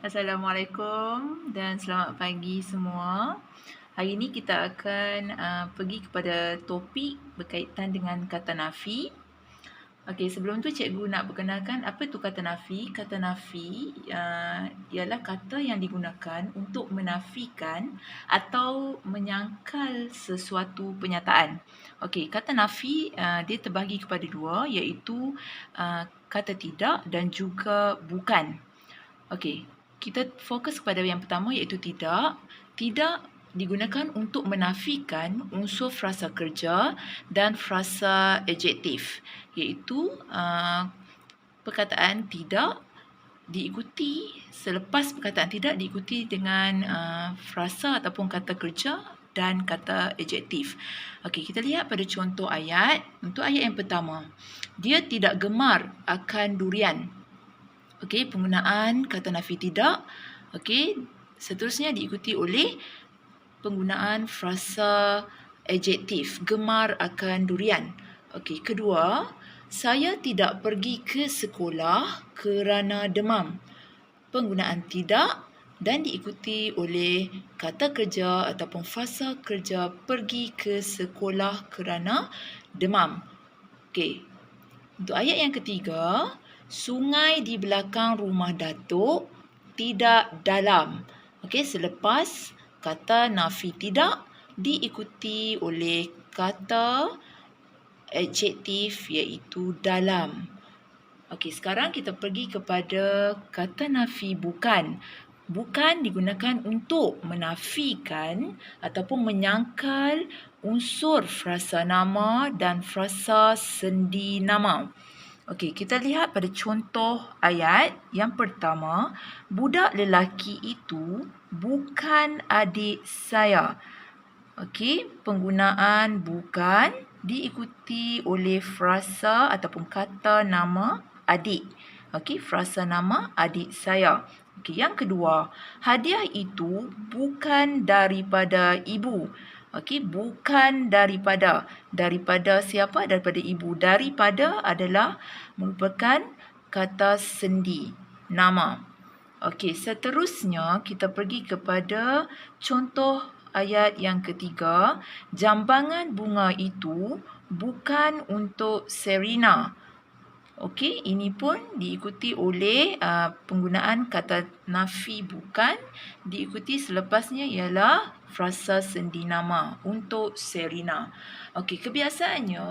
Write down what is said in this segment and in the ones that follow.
Assalamualaikum dan selamat pagi semua. Hari ini kita akan pergi kepada topik berkaitan dengan kata nafi. Okey, sebelum tu cikgu nak perkenalkan apa tu kata nafi. Kata nafi ialah kata yang digunakan untuk menafikan atau menyangkal sesuatu penyataan. Okey, kata nafi dia terbahagi kepada dua, iaitu kata tidak dan juga bukan. Okey, kita fokus kepada yang pertama iaitu tidak. Tidak digunakan untuk menafikan unsur frasa kerja dan frasa adjektif, iaitu perkataan tidak diikuti, selepas perkataan tidak diikuti dengan frasa ataupun kata kerja dan kata adjektif. Okey, kita lihat pada contoh ayat. Untuk ayat yang pertama, dia tidak gemar akan durian. Okey, penggunaan kata nafi tidak. Okey, seterusnya diikuti oleh penggunaan frasa adjektif, gemar akan durian. Okey, kedua, saya tidak pergi ke sekolah kerana demam. Penggunaan tidak dan diikuti oleh kata kerja ataupun frasa kerja pergi ke sekolah kerana demam. Okey, untuk ayat yang ketiga, sungai di belakang rumah Datuk tidak dalam. Okey, selepas kata nafi tidak diikuti oleh kata adjektif iaitu dalam. Okey, sekarang kita pergi kepada kata nafi bukan. Bukan digunakan untuk menafikan ataupun menyangkal unsur frasa nama dan frasa sendi nama. Okey, kita lihat pada contoh ayat yang pertama, budak lelaki itu bukan adik saya. Okey, penggunaan bukan diikuti oleh frasa ataupun kata nama adik. Okey, frasa nama adik saya. Okey, yang kedua, hadiah itu bukan daripada ibu. Okey, bukan daripada. Daripada siapa? Daripada ibu. Daripada adalah merupakan kata sendi, nama. Okey, seterusnya kita pergi kepada contoh ayat yang ketiga. Jambangan bunga itu bukan untuk Serena. Okey, ini pun diikuti oleh penggunaan kata nafi bukan, diikuti selepasnya ialah frasa sendi nama untuk Serena. Okey, kebiasaannya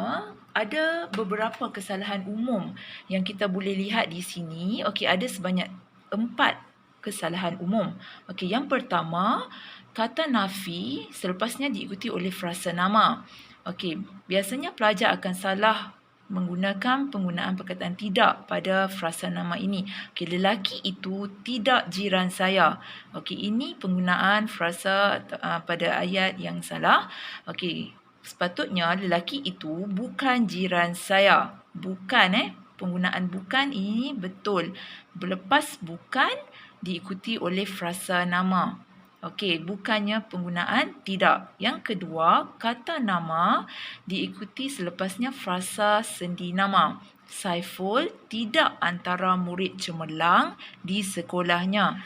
ada beberapa kesalahan umum yang kita boleh lihat di sini. Okey, ada sebanyak 4 kesalahan umum. Okey, yang pertama, kata nafi selepasnya diikuti oleh frasa nama. Okey, biasanya pelajar akan salah menggunakan penggunaan perkataan tidak pada frasa nama ini. Okey, lelaki itu tidak jiran saya. Okey, ini penggunaan frasa pada ayat yang salah. Okey, sepatutnya lelaki itu bukan jiran saya. Bukan penggunaan bukan ini betul. Berlepas bukan diikuti oleh frasa nama. Okey, bukannya penggunaan tidak. Yang kedua, kata nama diikuti selepasnya frasa sendi nama. Saiful tidak antara murid cemerlang di sekolahnya.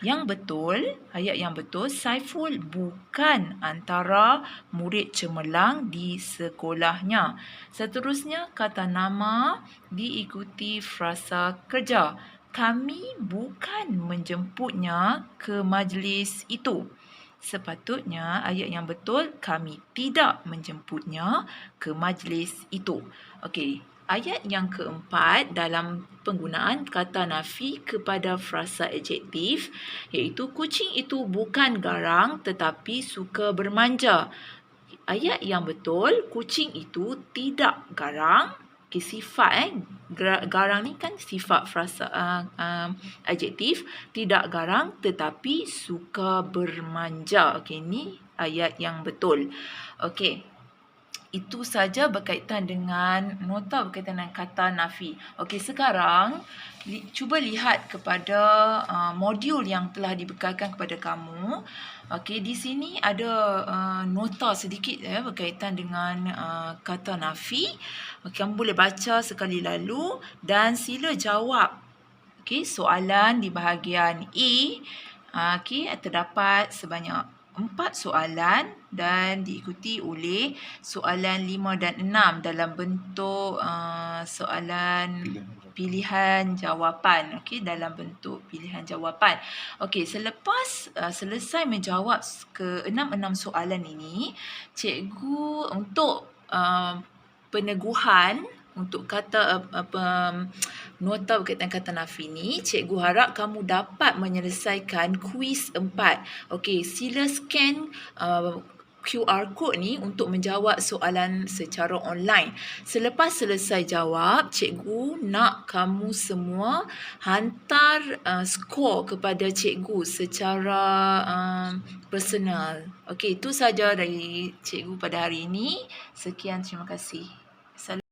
Yang betul, ayat yang betul, Saiful bukan antara murid cemerlang di sekolahnya. Seterusnya, kata nama diikuti frasa kerja. Kami bukan menjemputnya ke majlis itu. Sepatutnya ayat yang betul, kami tidak menjemputnya ke majlis itu. Okey, ayat yang keempat dalam penggunaan kata nafi kepada frasa adjektif iaitu kucing itu bukan garang tetapi suka bermanja. Ayat yang betul, kucing itu tidak garang. Okay, sifat garang ni kan sifat frasa adjektif, tidak garang tetapi suka bermanja. Okey, ni ayat yang betul. Okey, itu saja berkaitan dengan nota berkaitan dengan kata nafi. Okey, sekarang cuba lihat kepada modul yang telah dibekalkan kepada kamu. Okey, di sini ada nota sedikit berkaitan dengan kata nafi. Okey, kamu boleh baca sekali lalu dan sila jawab. Okey, soalan di bahagian A, okey, terdapat sebanyak 4 soalan dan diikuti oleh soalan 5 dan 6 dalam bentuk soalan pilihan jawapan. Okey, dalam bentuk pilihan jawapan. Okey, selepas selesai menjawab ke-6 soalan ini, cikgu untuk peneguhan untuk kata nota berkaitan kata nafi ni, cikgu harap kamu dapat menyelesaikan kuis 4. Okey, sila scan QR code ni untuk menjawab soalan secara online. Selepas selesai jawab, cikgu nak kamu semua hantar skor kepada cikgu secara personal. Okey, itu saja dari cikgu pada hari ini. Sekian, terima kasih.